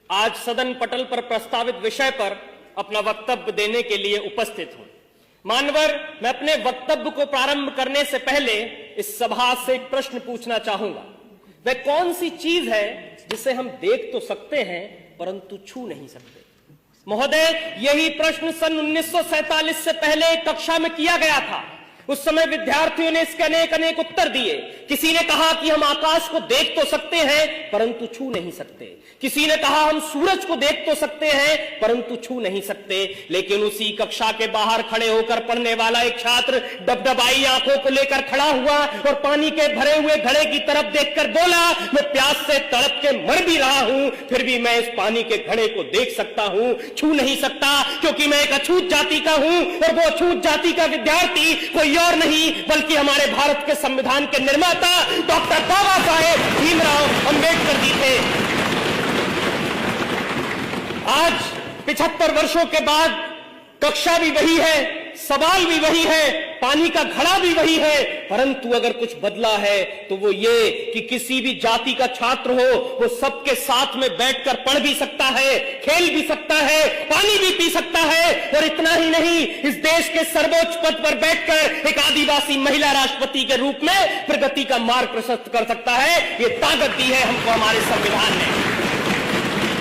आज सदन पटल पर प्रस्तावित विषय पर अपना वक्तव्य देने के लिए उपस्थित हूं। मान्यवर, मैं अपने वक्तव्य को प्रारंभ करने से पहले इस सभा से एक प्रश्न पूछना चाहूंगा। वह कौन सी चीज है जिसे हम देख तो सकते हैं परंतु छू नहीं सकते? महोदय, यही प्रश्न सन 1947 से पहले कक्षा में किया गया था। उस समय विद्यार्थियों ने इसके अनेक अनेक उत्तर दिए। किसी ने कहा कि हम आकाश को देख तो सकते हैं परंतु छू नहीं सकते। किसी ने कहा हम सूरज को देख तो सकते हैं परंतु छू नहीं सकते। लेकिन उसी कक्षा के बाहर खड़े होकर पढ़ने वाला एक छात्र डबडबाई आंखों को लेकर खड़ा हुआ और पानी के भरे हुए घड़े की तरफ देखकर बोला, मैं प्यास से तड़प के मर भी रहा हूं, फिर भी मैं इस पानी के घड़े को देख सकता हूं, छू नहीं सकता, क्योंकि मैं एक अछूत जाति का हूं और वो अछूत जाति का विद्यार्थी कोई और नहीं बल्कि हमारे भारत के संविधान के निर्माता डॉक्टर बाबा साहेब भीमराव अंबेडकर जी थे। आज 75 वर्षों के बाद कक्षा भी वही है, सवाल भी वही है, पानी का घड़ा भी वही है, परंतु अगर कुछ बदला है तो वो ये कि किसी भी जाति का छात्र हो वो सबके साथ में बैठकर पढ़ भी सकता है, खेल भी सकता है, पानी भी पी सकता है, और इतना ही नहीं, इस देश के सर्वोच्च पद पर बैठकर एक आदिवासी महिला राष्ट्रपति के रूप में प्रगति का मार्ग प्रशस्त कर सकता है। ये ताकत दी है हमको हमारे संविधान ने।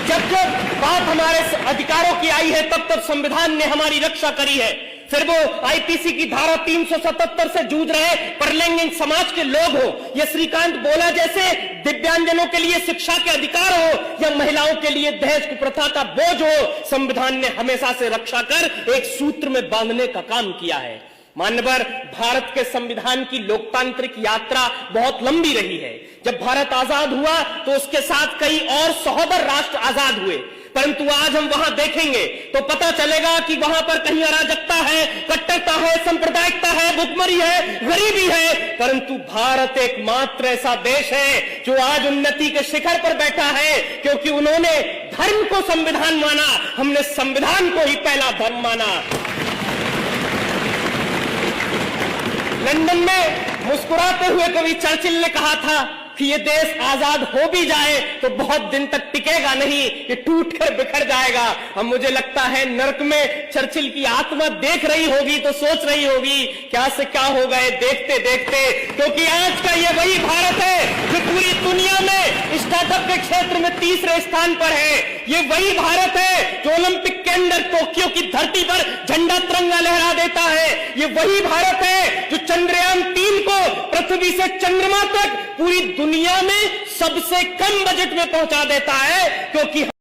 जब जब बात हमारे अधिकारों की आई है तब तब संविधान ने हमारी रक्षा करी है। फिर वो आईपीसी की धारा 377 से जूझ रहे परलैंगिक समाज के लोग हो, या श्रीकांत बोला जैसे दिव्यांगजनों के लिए शिक्षा के अधिकार हो, या महिलाओं के लिए दहेज कुप्रथा का बोझ हो, संविधान ने हमेशा से रक्षा कर एक सूत्र में बांधने का काम किया है। मान्यवर, भारत के संविधान की लोकतांत्रिक यात्रा बहुत लंबी रही है। जब भारत आजाद हुआ तो उसके साथ कई और सहोदर राष्ट्र आजाद हुए, परंतु आज हम वहां देखेंगे तो पता चलेगा कि वहां पर कहीं अराजकता है, कट्टरता है, सांप्रदायिकता है, भुखमरी है, गरीबी है, परंतु भारत एकमात्र ऐसा देश है जो आज उन्नति के शिखर पर बैठा है, क्योंकि उन्होंने धर्म को संविधान माना, हमने संविधान को ही पहला धर्म माना। लंदन में मुस्कुराते हुए कवि चर्चिल ने कहा था कि ये देश आजाद हो भी जाए तो बहुत दिन तक टिकेगा नहीं, ये टूट कर बिखर जाएगा। अब मुझे लगता है नर्क में चर्चिल की आत्मा देख रही होगी तो सोच रही होगी क्या से क्या हो गए देखते देखते, क्योंकि आज का ये वही भारत है जो पूरी दुनिया में स्टार्टअप के क्षेत्र में तीसरे स्थान पर है। ये वही भारत है जो ओलंपिक के अंदर टोक्यो की धरती पर झंडा तिरंगा लहरा देता है। ये वही भारत है जो चंद्रयान 3 को पृथ्वी से चंद्रमा तक पूरी दुनिया में सबसे कम बजट में पहुंचा देता है, क्योंकि